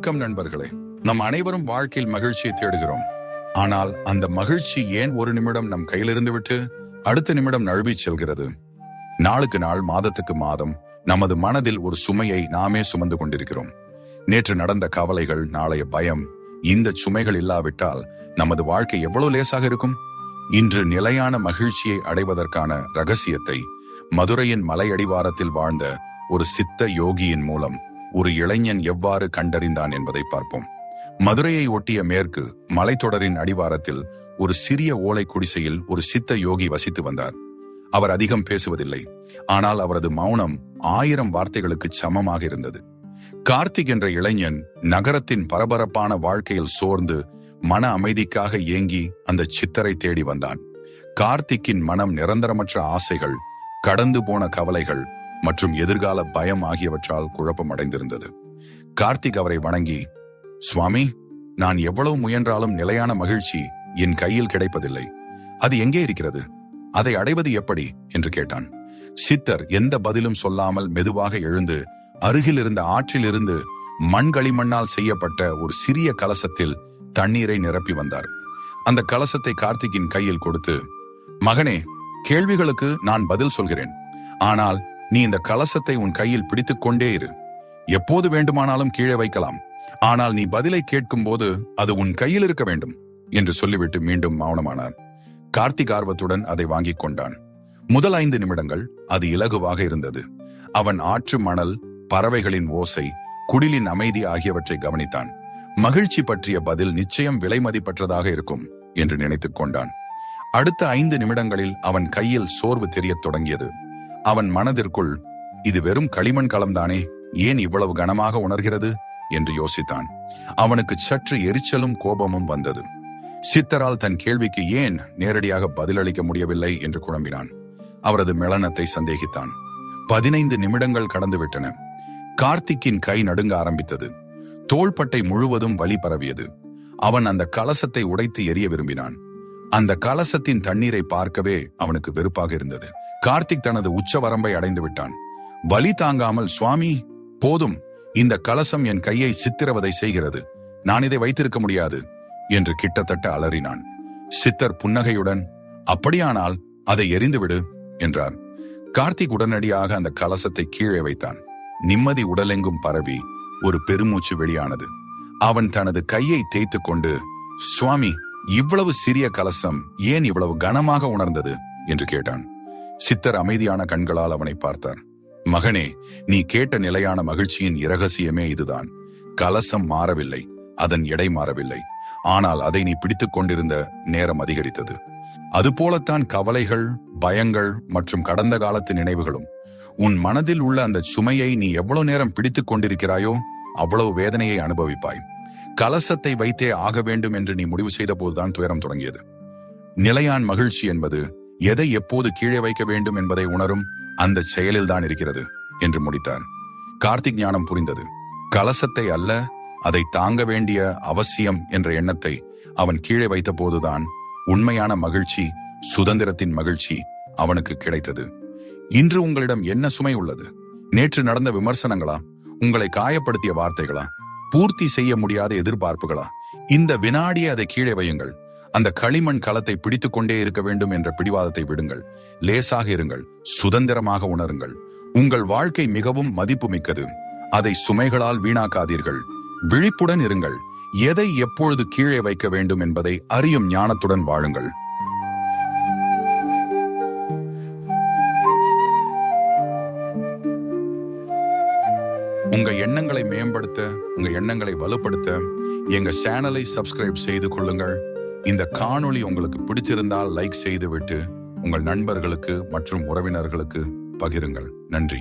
வணக்கம் நண்பர்களே. நம் அனைவரும் வாழ்க்கையில் மகிழ்ச்சியை தேடுகிறோம். ஆனால் அந்த மகிழ்ச்சி ஏன் ஒரு நிமிடம் நம் கையிலிருந்து விட்டு அடுத்த நிமிடம் நழுவிச் செல்கிறது? நாளுக்கு நாள், மாதத்துக்கு மாதம் நமது மனதில் ஒரு சுமையை நாமே சுமந்து கொண்டிருக்கிறோம். நேற்று நடந்த கவலைகள், நாளைய பயம், இந்த சுமைகள் இல்லாவிட்டால் நமது வாழ்க்கை எவ்வளவு லேசாக இருக்கும்? இன்று நிலையான மகிழ்ச்சியை அடைவதற்கான ரகசியத்தை மதுரையின் மலையடிவாரத்தில் வாழ்ந்த ஒரு சித்த யோகியின் மூலம் ஒரு இளைஞன் எவ்வாறு கண்டறிந்தான் என்பதை பார்ப்போம். மதுரையை ஒட்டிய மேற்கு மலைத்தொடரின் அடிவாரத்தில் ஒரு சிறிய ஓலை குடிசையில் ஒரு சித்த யோகி வசித்து வந்தார். அவர் அதிகம் பேசுவதில்லை, ஆனால் அவரது மௌனம் 1000 வார்த்தைகளுக்கு சமமாக இருந்தது. கார்த்திக் என்ற இளைஞன் நகரத்தின் பரபரப்பான வாழ்க்கையில் சோர்ந்து மன அமைதிக்காக ஏங்கி அந்த சித்தரை தேடி வந்தான். கார்த்திக்கின் மனம் நிரந்தரமற்ற ஆசைகள், கடந்து போன கவலைகள் மற்றும் எதிர்கால பயம் ஆகியவற்றால் குழப்பமடைந்திருந்தது. கார்த்திக் அவரை வணங்கி, சுவாமி, நான் எவ்வளவு முயன்றாலும் நிலையான மகிழ்ச்சி என் கையில் கிடைப்பதில்லை. அது எங்கே இருக்கிறது? அதை அடைவது எப்படி என்று கேட்டான். சித்தர் எந்த பதிலும் சொல்லாமல் மெதுவாக எழுந்து அருகில் இருந்த ஆற்றில் இருந்து மண்களிமண்ணால் செய்யப்பட்ட ஒரு சிறிய கலசத்தில் தண்ணீரை நிரப்பி வந்தார். அந்த கலசத்தை கார்த்திக்கின் கையில் கொடுத்து, மகனே, கேள்விகளுக்கு நான் பதில் சொல்கிறேன். ஆனால் நீ இந்த கலசத்தை உன் கையில் பிடித்துக் கொண்டே இரு. எப்போது வேண்டுமானாலும் கீழே வைக்கலாம். ஆனால் நீ பதிலை கேட்கும் போது அது உன் கையில் இருக்க வேண்டும் என்று சொல்லிவிட்டு மீண்டும் மௌனமானார். கார்த்திக் ஆர்வத்துடன் அதை வாங்கிக் கொண்டான். முதல் 5 நிமிடங்கள் அது இலகுவாக இருந்தது. அவன் ஆற்று மணல், பறவைகளின் ஓசை, குடிலின் அமைதி ஆகியவற்றை கவனித்தான். மகிழ்ச்சி பற்றிய பதில் நிச்சயம் விலை மதிப்பற்றதாக இருக்கும் என்று நினைத்துக் கொண்டான். அடுத்த 5 நிமிடங்களில் அவன் கையில் சோர்வு தெரியத் தொடங்கியது. அவன் மனதிற்குள், இது வெறும் களிமண் களம்தானே, ஏன் இவ்வளவு கனமாக உணர்கிறது என்று யோசித்தான். அவனுக்கு சற்று எரிச்சலும் கோபமும் வந்தது. சித்தரால் தன் கேள்விக்கு ஏன் நேரடியாக பதிலளிக்க முடியவில்லை என்று குழம்பினான். அவரது மெளனத்தை சந்தேகித்தான். 15 நிமிடங்கள் கடந்துவிட்டன. கார்த்திக்கின் கை நடுங்க ஆரம்பித்தது. தோள்பட்டை முழுவதும் வலி பரவியது. அவன் அந்த கலசத்தை உடைத்து எரிய விரும்பினான். அந்த கலசத்தின் தண்ணீரை பார்க்கவே அவனுக்கு வெறுப்பாக இருந்தது. கார்த்திக் தனது உச்ச வரம்பை அடைந்து விட்டான். வலி தாங்காமல், சுவாமி, போதும், இந்த கலசம் என் கையை சித்திரவதை செய்கிறது, நான் இதை வைத்திருக்க முடியாது என்று கிட்டத்தட்ட அலறினான். சித்தர் புன்னகையுடன், அப்படியானால் அதை எரிந்துவிடு என்றார். கார்த்திக் உடனடியாக அந்த கலசத்தை கீழே வைத்தான். நிம்மதி உடலெங்கும் பரவி ஒரு பெருமூச்சு வெளியானது. அவன் தனது கையை தேய்த்து கொண்டு, சுவாமி, இவ்வளவு சிறிய கலசம் ஏன் இவ்வளவு கனமாக உணர்ந்தது என்று கேட்டான். சித்தர் அமைதியான கண்களால் அவனை பார்த்தார். மகனே, நீ கேட்ட நிலையான மகிழ்ச்சியின் இரகசியமே இதுதான். கலசம் மாறவில்லை, அதன் எடை மாறவில்லை, ஆனால் அதை நீ பிடித்துக் கொண்டிருந்த நேரம் அதிகரித்தது. அதுபோலத்தான் கவலைகள், பயங்கள் மற்றும் கடந்த காலத்து நினைவுகளும். உன் மனதில் உள்ள அந்த சுமையை நீ எவ்வளவு நேரம் பிடித்துக் கொண்டிருக்கிறாயோ அவ்வளவு வேதனையை அனுபவிப்பாய். கலசத்தை வைத்தே ஆக வேண்டும் என்று நீ முடிவு செய்த போதுதான் துயரம் தொடங்கியது. நிலையான மகிழ்ச்சி என்பது எதை எப்போது கீழே வைக்க வேண்டும் என்பதை உணரும் அந்த செயலில்தான் இருக்கிறது என்று முடித்தார். கார்த்திக் ஞானம் புரிந்தது. கலசத்தை அல்ல, அதை தாங்க வேண்டிய அவசியம் என்ற எண்ணத்தை அவன் கீழே வைத்த போதுதான் உண்மையான மகிழ்ச்சி, சுதந்திரத்தின் மகிழ்ச்சி அவனுக்கு கிடைத்தது. இன்று உங்களிடம் என்ன சுமை உள்ளது? நேற்று நடந்த விமர்சனங்களா? உங்களை காயப்படுத்திய வார்த்தைகளா? பூர்த்தி செய்ய முடியாத எதிர்பார்ப்புகளா? இந்த வினாடியே அதை கீழே வையுங்கள். அந்த களிமண் களத்தை பிடித்துக் கொண்டே இருக்க வேண்டும் என்ற பிடிவாதத்தை விடுங்கள். லேசாக இருங்கள், சுதந்திரமாக உணருங்கள். உங்கள் வாழ்க்கை மிகவும் மதிப்புமிக்கது. அதை சுமைகளால் வீணாக்காதீர்கள். விழிப்புடன் இருங்கள். எதை எப்பொழுது கீழே வைக்க வேண்டும் என்பதை அறியும் ஞானத்துடன் வாழுங்கள். உங்க எண்ணங்களை மேம்படுத்த, உங்க எண்ணங்களை வலுப்படுத்த எங்க சேனலை சப்ஸ்கிரைப் செய்து கொள்ளுங்கள். இந்த காணொளி உங்களுக்கு பிடிச்சிருந்தால் லைக் செய்துவிட்டு உங்கள் நண்பர்களுக்கு மற்றும் உறவினர்களுக்கு பகிருங்கள். நன்றி.